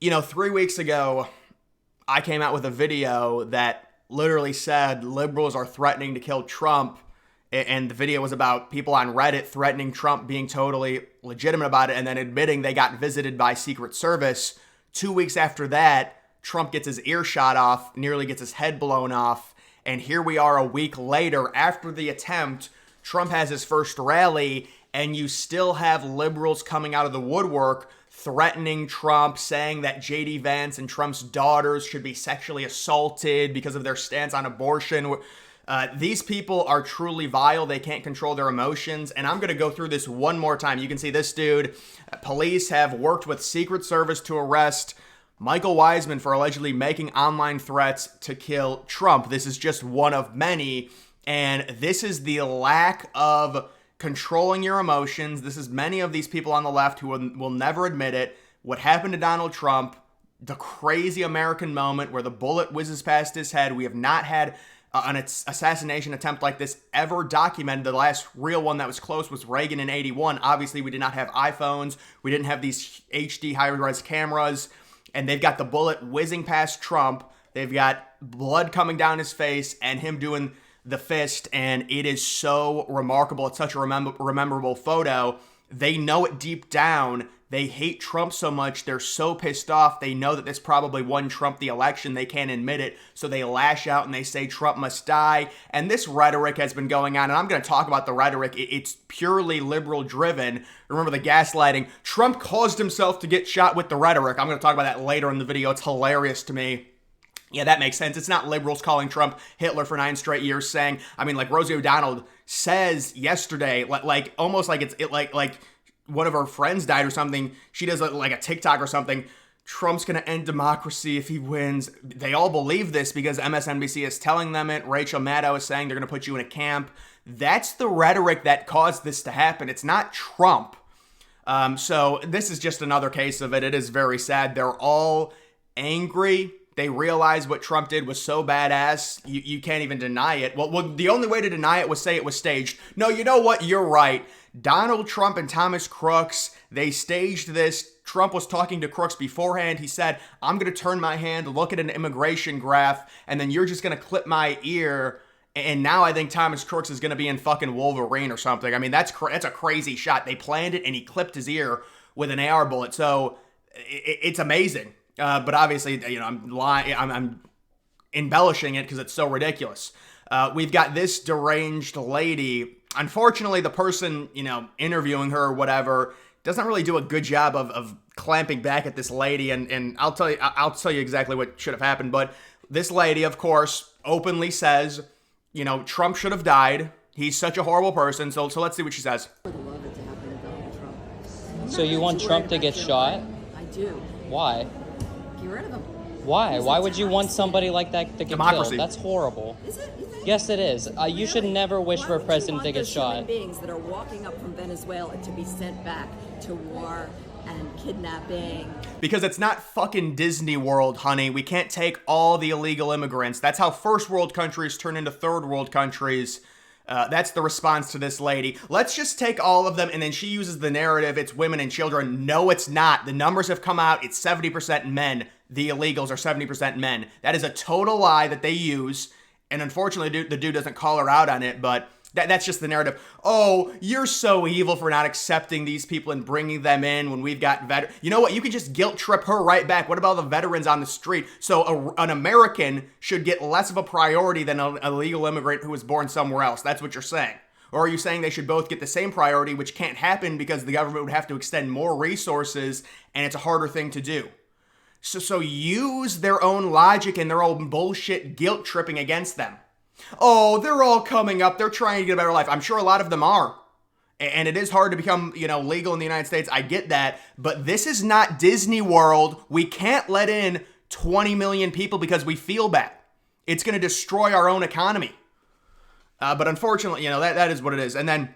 3 weeks ago, I came out with a video that literally said liberals are threatening to kill Trump. And the video was about people on Reddit threatening Trump, being totally legitimate about it, and then admitting they got visited by Secret Service. 2 weeks after that, Trump gets his ear shot off, nearly gets his head blown off. And here we are a week later, after the attempt, Trump has his first rally, and you still have liberals coming out of the woodwork threatening Trump, saying that J.D. Vance and Trump's daughters should be sexually assaulted because of their stance on abortion. These people are truly vile. They can't control their emotions. And I'm going to go through this one more time. You can see this dude. Police have worked with Secret Service to arrest Michael Wiseman for allegedly making online threats to kill Trump. This is just one of many. And this is the lack of controlling your emotions. This is many of these people on the left who will never admit it. What happened to Donald Trump, the crazy American moment where the bullet whizzes past his head. We have not had an assassination attempt like this ever documented. The last real one that was close was Reagan in 81. Obviously, we did not have iPhones. We didn't have these HD high-res cameras. And they've got the bullet whizzing past Trump. They've got blood coming down his face and him doing the fist. And it is so remarkable. It's such a rememberable photo. They know it deep down. They hate Trump so much. They're so pissed off. They know that this probably won Trump the election. They can't admit it. So they lash out and they say Trump must die. And this rhetoric has been going on. And I'm going to talk about the rhetoric. It's purely liberal driven. Remember the gaslighting. Trump caused himself to get shot with the rhetoric. I'm going to talk about that later in the video. It's hilarious to me. Yeah, that makes sense. It's not liberals calling Trump Hitler for 9 straight years, saying, like Rosie O'Donnell says yesterday, like almost like it's like one of her friends died or something. She does like a TikTok or something. Trump's going to end democracy if he wins. They all believe this because MSNBC is telling them it. Rachel Maddow is saying they're going to put you in a camp. That's the rhetoric that caused this to happen. It's not Trump. So this is just another case of it. It is very sad. They're all angry. They realize what Trump did was so badass, you can't even deny it. Well, the only way to deny it was say it was staged. No, you know what? You're right. Donald Trump and Thomas Crooks, they staged this. Trump was talking to Crooks beforehand. He said, I'm going to turn my hand, look at an immigration graph, and then you're just going to clip my ear. And now I think Thomas Crooks is going to be in fucking Wolverine or something. I mean, that's a crazy shot. They planned it, and he clipped his ear with an AR bullet. So it's amazing. But obviously, I'm lying. I'm embellishing it because it's so ridiculous. We've got this deranged lady. Unfortunately, the person, interviewing her or whatever doesn't really do a good job of clamping back at this lady. And I'll tell you exactly what should have happened. But this lady, of course, openly says, Trump should have died. He's such a horrible person. So let's see what she says. I would love it to happen to Donald Trump. So you want Trump to get shot? I do. Why? Get rid of him. Why? Why would you want somebody like that to get Democracy. killed? That's horrible. Is it? You think? Yes, it is. You should never wish for a president to get shot. Human beings that are walking up from Venezuela to be sent back to war and kidnapping. Because it's not fucking Disney World, honey. We can't take all the illegal immigrants. That's how first world countries turn into third world countries. That's the response to this lady. Let's just take all of them, and then she uses the narrative, it's women and children. No, it's not. The numbers have come out. It's 70% men. The illegals are 70% men. That is a total lie that they use, and unfortunately, the dude doesn't call her out on it, but that's just the narrative. Oh, you're so evil for not accepting these people and bringing them in when we've got You know what? You can just guilt trip her right back. What about all the veterans on the street? So an American should get less of a priority than an illegal immigrant who was born somewhere else. That's what you're saying. Or are you saying they should both get the same priority, which can't happen because the government would have to extend more resources and it's a harder thing to do? So use their own logic and their own bullshit guilt tripping against them. Oh, they're all coming up. They're trying to get a better life. I'm sure a lot of them are. And it is hard to become, legal in the United States. I get that. But this is not Disney World. We can't let in 20 million people because we feel bad. It's going to destroy our own economy. But unfortunately, that is what it is. And then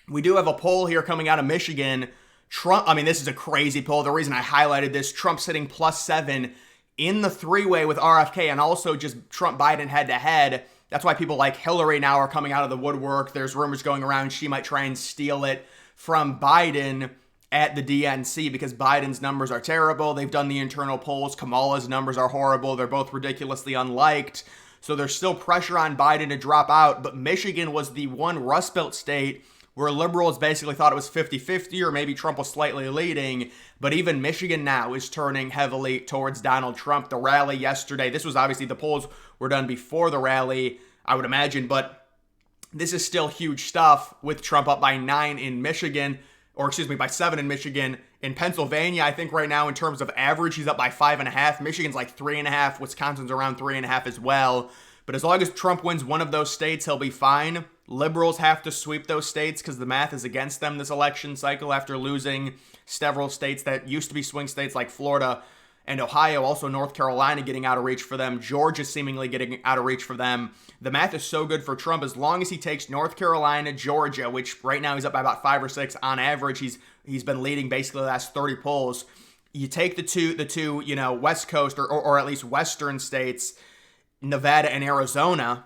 we do have a poll here coming out of Michigan. Trump, this is a crazy poll. The reason I highlighted this, Trump sitting +7 in the three-way with RFK and also just Trump Biden head-to-head. That's why people like Hillary now are coming out of the woodwork. There's rumors going around she might try and steal it from Biden. at the DNC because Biden's numbers are terrible. They've done the internal polls. Kamala's numbers are horrible. They're both ridiculously unliked. So there's still pressure on Biden to drop out. But Michigan was the one Rust Belt state where liberals basically thought it was 50-50 or maybe Trump was slightly leading. But even Michigan now is turning heavily towards Donald Trump. The rally yesterday, this was obviously the polls were done before the rally, I would imagine. But this is still huge stuff with Trump up by 9 in Michigan. Or excuse me, by 7 in Michigan. In Pennsylvania, I think right now in terms of average, he's up by 5.5. Michigan's like 3.5. Wisconsin's around 3.5 as well. But as long as Trump wins one of those states, he'll be fine. Liberals have to sweep those states because the math is against them this election cycle after losing several states that used to be swing states like Florida and Ohio, also North Carolina getting out of reach for them, Georgia seemingly getting out of reach for them. The math is so good for Trump as long as he takes North Carolina, Georgia, which right now he's up by about 5 or 6 on average. He's been leading basically the last 30 polls. You take the two, West Coast or at least Western states, Nevada and Arizona,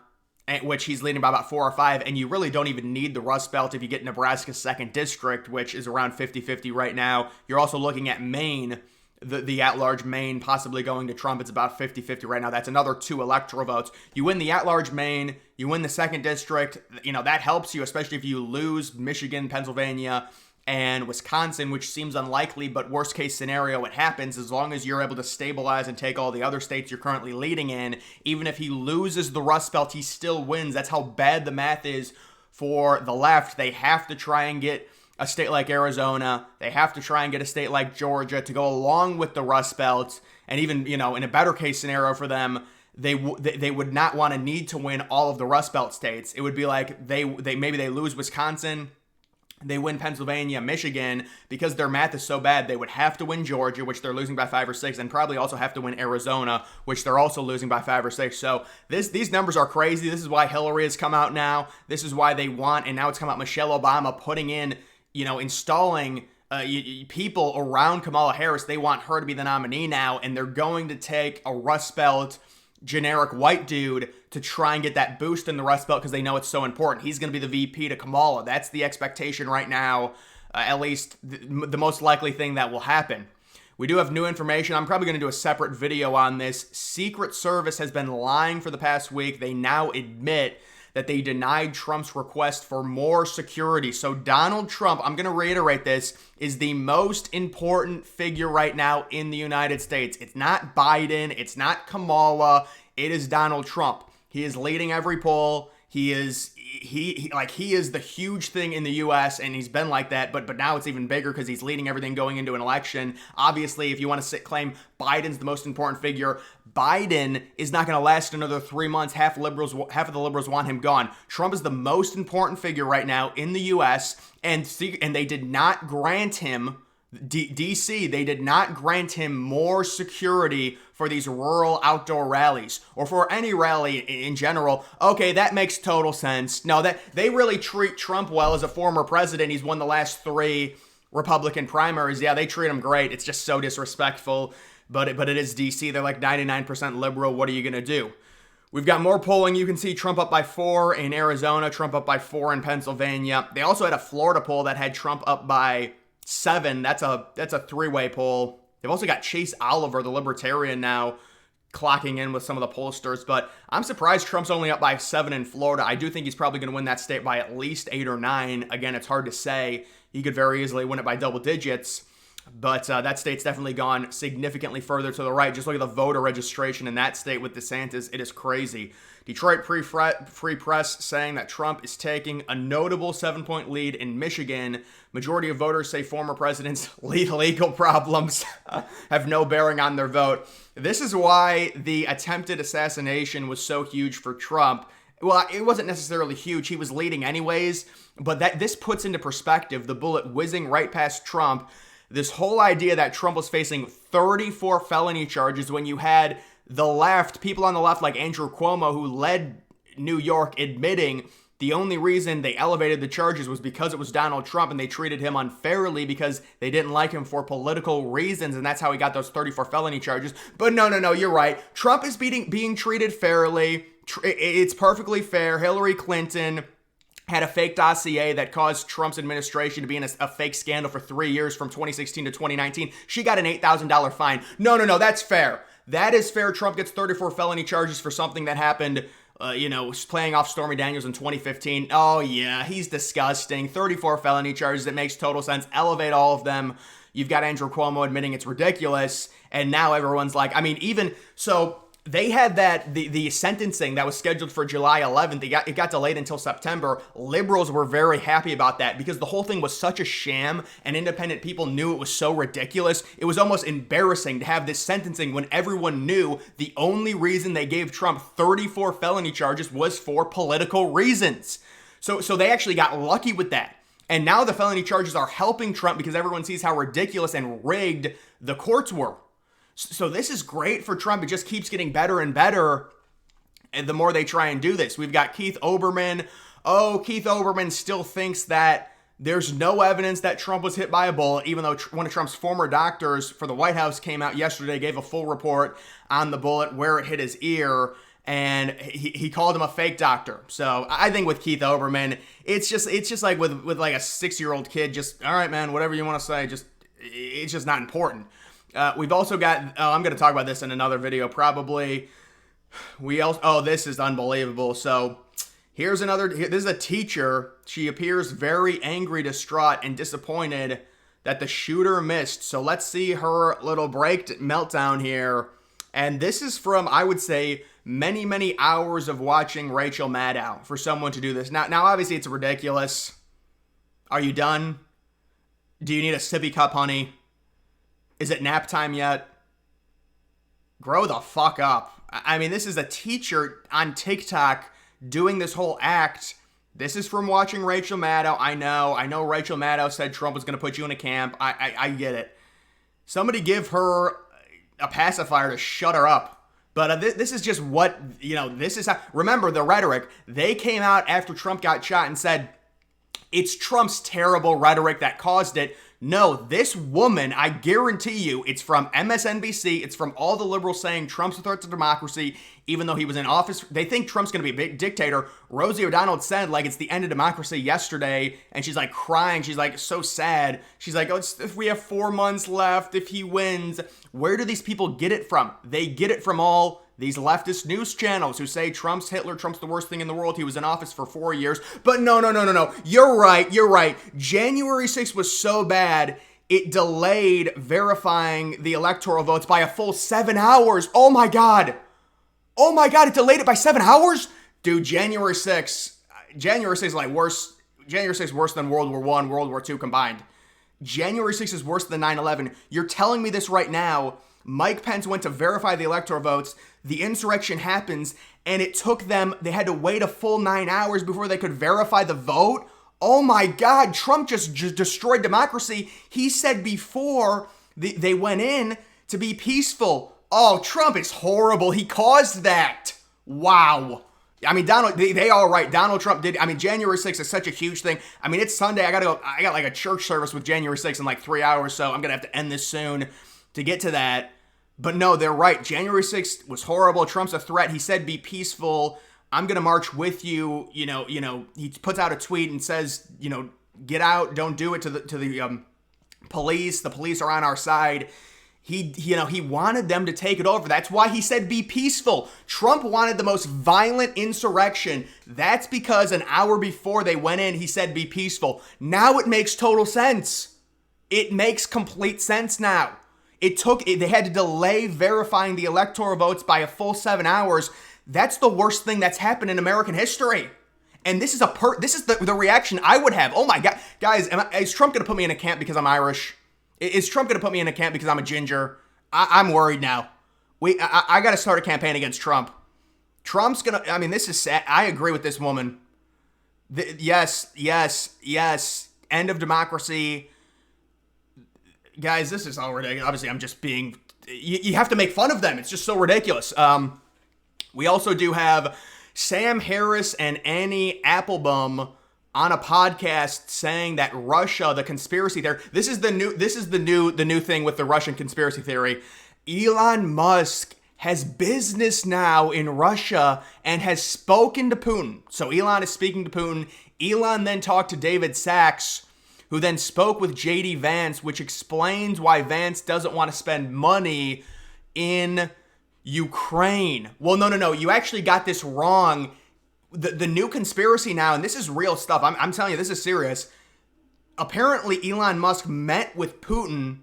which he's leading by about 4 or 5, and you really don't even need the Rust Belt if you get Nebraska's 2nd district, which is around 50-50 right now. You're also looking at Maine, the at-large Maine possibly going to Trump. It's about 50-50 right now. That's another 2 electoral votes. You win the at-large Maine, you win the 2nd district, that helps you, especially if you lose Michigan, Pennsylvania, and Wisconsin, which seems unlikely, but worst case scenario, it happens as long as you're able to stabilize and take all the other states you're currently leading in. Even if he loses the Rust Belt, he still wins. That's how bad the math is for the left. They have to try and get a state like Arizona. They have to try and get a state like Georgia to go along with the Rust Belt. And even, in a better case scenario for them, they would not want to need to win all of the Rust Belt states. It would be like maybe they lose Wisconsin, they win Pennsylvania, Michigan, because their math is so bad. They would have to win Georgia, which they're losing by 5 or 6, and probably also have to win Arizona, which they're also losing by 5 or 6. So these numbers are crazy. This is why Hillary has come out now. This is why they want, and now it's come out Michelle Obama putting in, installing people around Kamala Harris. They want her to be the nominee now, and they're going to take a Rust Belt generic white dude to try and get that boost in the Rust Belt because they know it's so important. He's going to be the VP to Kamala. That's the expectation right now, at least the most likely thing that will happen. We do have new information. I'm probably going to do a separate video on this. Secret Service has been lying for the past week. They now admit that they denied Trump's request for more security. So Donald Trump, I'm going to reiterate this, is the most important figure right now in the United States. It's not Biden. It's not Kamala. It is Donald Trump. He is leading every poll. He is the huge thing in the U.S. and he's been like that, but now it's even bigger because he's leading everything going into an election. Obviously, if you want to claim Biden's the most important figure, Biden is not going to last another 3 months. Half of the liberals want him gone. Trump is the most important figure right now in the U.S. and they did not grant him. DC, they did not grant him more security for these rural outdoor rallies or for any rally in general. Okay, that makes total sense. No, that they really treat Trump well as a former president. He's won the last 3 Republican primaries. Yeah, they treat him great. It's just so disrespectful. But it is DC. They're like 99% liberal. What are you going to do? We've got more polling. You can see Trump up by 4 in Arizona, Trump up by 4 in Pennsylvania. They also had a Florida poll that had Trump up by 7. That's a 3-way poll. They've also got Chase Oliver, the libertarian, now clocking in with some of the pollsters. But I'm surprised Trump's only up by 7 in Florida. I do think he's probably going to win that state by at least 8 or 9. Again, it's hard to say. He could very easily win it by double digits. But that state's definitely gone significantly further to the right. Just look at the voter registration in that state with DeSantis. It is crazy. Detroit Free Press saying that Trump is taking a notable 7-point lead in Michigan. Majority of voters say former president's legal problems have no bearing on their vote. This is why the attempted assassination was so huge for Trump. Well, it wasn't necessarily huge. He was leading anyways. But this puts into perspective the bullet whizzing right past Trump. This whole idea that Trump was facing 34 felony charges when you had the left, people on the left like Andrew Cuomo, who led New York, admitting the only reason they elevated the charges was because it was Donald Trump and they treated him unfairly because they didn't like him for political reasons, and that's how he got those 34 felony charges. But no, you're right. Trump is being treated fairly. It's perfectly fair. Hillary Clinton had a fake dossier that caused Trump's administration to be in a fake scandal for 3 years from 2016 to 2019. She got an $8,000 fine. No, that's fair. That is fair. Trump gets 34 felony charges for something that happened, playing off Stormy Daniels in 2015. Oh, yeah, he's disgusting. 34 felony charges. It makes total sense. Elevate all of them. You've got Andrew Cuomo admitting it's ridiculous. And now everyone's like, they had the sentencing that was scheduled for July 11th. It got delayed until September. Liberals were very happy about that because the whole thing was such a sham and independent people knew it was so ridiculous. It was almost embarrassing to have this sentencing when everyone knew the only reason they gave Trump 34 felony charges was for political reasons. So they actually got lucky with that. And now the felony charges are helping Trump because everyone sees how ridiculous and rigged the courts were. So this is great for Trump. It just keeps getting better and better the more they try and do this. We've got Keith Olbermann. Oh, Keith Olbermann still thinks that there's no evidence that Trump was hit by a bullet, even though one of Trump's former doctors for the White House came out yesterday, gave a full report on the bullet, where it hit his ear, and he called him a fake doctor. So I think with Keith Olbermann, it's just like with like a 6-year-old kid, just, all right, man, whatever you want to say, it's just not important. We've also got, I'm going to talk about this in another video probably. This is unbelievable. So this is a teacher. She appears very angry, distraught, and disappointed that the shooter missed. So let's see her little meltdown here. And this is from, I would say, many, many hours of watching Rachel Maddow for someone to do this. Now, obviously, it's ridiculous. Are you done? Do you need a sippy cup, honey? Is it nap time yet? Grow the fuck up. I mean, this is a teacher on TikTok doing this whole act. This is from watching Rachel Maddow. I know Rachel Maddow said Trump was going to put you in a camp. I get it. Somebody give her a pacifier to shut her up. But this is just what, this is how, remember the rhetoric. They came out after Trump got shot and said, it's Trump's terrible rhetoric that caused it. No, this woman, I guarantee you, it's from MSNBC. It's from all the liberals saying Trump's a threat to democracy, even though he was in office. They think Trump's going to be a big dictator. Rosie O'Donnell said, like, it's the end of democracy yesterday, and she's, like, crying. She's, like, so sad. She's like, if we have 4 months left, if he wins. Where do these people get it from? They get it from all these leftist news channels who say Trump's Hitler, Trump's the worst thing in the world. He was in office for 4 years. But no. You're right. January 6th was so bad, it delayed verifying the electoral votes by a full 7 hours. Oh my God, it delayed it by 7 hours? Dude, January 6th is like worse. January 6th is worse than World War I, World War II combined. January 6th is worse than 9/11. You're telling me this right now. Mike Pence went to verify the electoral votes. The insurrection happens, and it took them, they had to wait a full 9 hours before they could verify the vote. Oh my God, Trump just destroyed democracy. He said before they went in to be peaceful. Oh, Trump is horrible. He caused that. Wow. I mean, they all right. Donald Trump did. I mean, January 6th is such a huge thing. I mean, it's Sunday. I got like a church service with January 6th in like 3 hours, so I'm going to have to end this soon to get to that. But no, they're right. January 6th was horrible. Trump's a threat. He said, be peaceful. I'm going to march with you. He puts out a tweet and says, get out. Don't do it to the police. The police are on our side. He wanted them to take it over. That's why he said be peaceful. Trump wanted the most violent insurrection. That's because an hour before they went in, he said be peaceful. Now it makes total sense. It makes complete sense now. They had to delay verifying the electoral votes by a full 7 hours. That's the worst thing that's happened in American history. And this is the reaction I would have. Oh my God, guys, is Trump going to put me in a camp because I'm Irish? Is Trump going to put me in a camp because I'm a ginger? I'm worried now. I got to start a campaign against Trump. Trump's going to, this is sad. I agree with this woman. Yes. End of democracy. Guys, this is all ridiculous. Obviously, I'm just being, you have to make fun of them. It's just so ridiculous. We also do have Sam Harris and Annie Applebaum on a podcast saying that Russia, the conspiracy theory, this is the new thing with the Russian conspiracy theory. Elon Musk has business now in Russia and has spoken to Putin. So Elon is speaking to Putin Elon then talked to David Sachs, who then spoke with JD Vance, which explains why Vance doesn't want to spend money in Ukraine. Well, no. You actually got this wrong. The new conspiracy now, and this is real stuff. I'm telling you, this is serious. Apparently, Elon Musk met with Putin.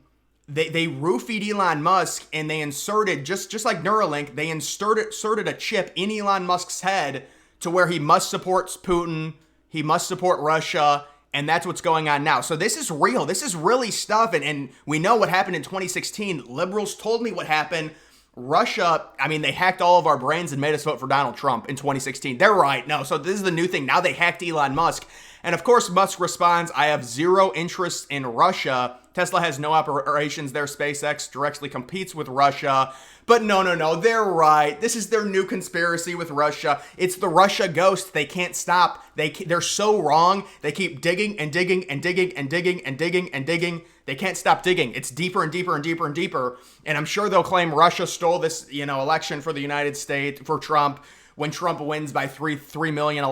They roofied Elon Musk, and they inserted, just like Neuralink, they inserted a chip in Elon Musk's head to where he must support Putin, he must support Russia, and that's what's going on now. So this is real. This is really stuff, and we know what happened in 2016. Liberals told me what happened. Russia, I mean, they hacked all of our brains and made us vote for Donald Trump in 2016. They're right. No, so this is the new thing. Now they hacked Elon Musk. And of course, Musk responds, I have zero interest in Russia. Tesla has no operations there. SpaceX directly competes with Russia. But no, they're right. This is their new conspiracy with Russia. It's the Russia ghost. They can't stop. They're so wrong. They keep digging and digging and digging and digging and digging and digging. They can't stop digging. It's deeper and deeper and deeper and deeper. And I'm sure they'll claim Russia stole this, election for the United States, for Trump. When Trump wins by 3 million,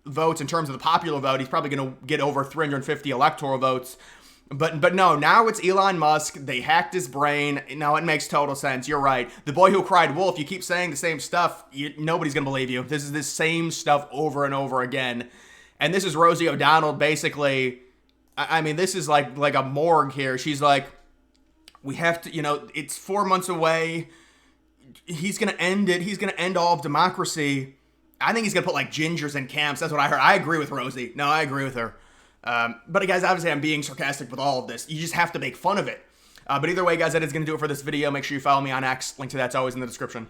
votes in terms of the popular vote, he's probably going to get over 350 electoral votes. But no, now it's Elon Musk. They hacked his brain. No, it makes total sense. You're right. The boy who cried wolf, you keep saying the same stuff, nobody's going to believe you. This is the same stuff over and over again. And this is Rosie O'Donnell basically, I mean, this is like a morgue here. She's like, we have to, it's 4 months away. He's going to end it. He's going to end all of democracy. I think he's going to put like gingers in camps. That's what I heard. I agree with Rosie. No, I agree with her. But guys, obviously I'm being sarcastic with all of this. You just have to make fun of it. But either way, guys, that is going to do it for this video. Make sure you follow me on X. Link to that's always in the description.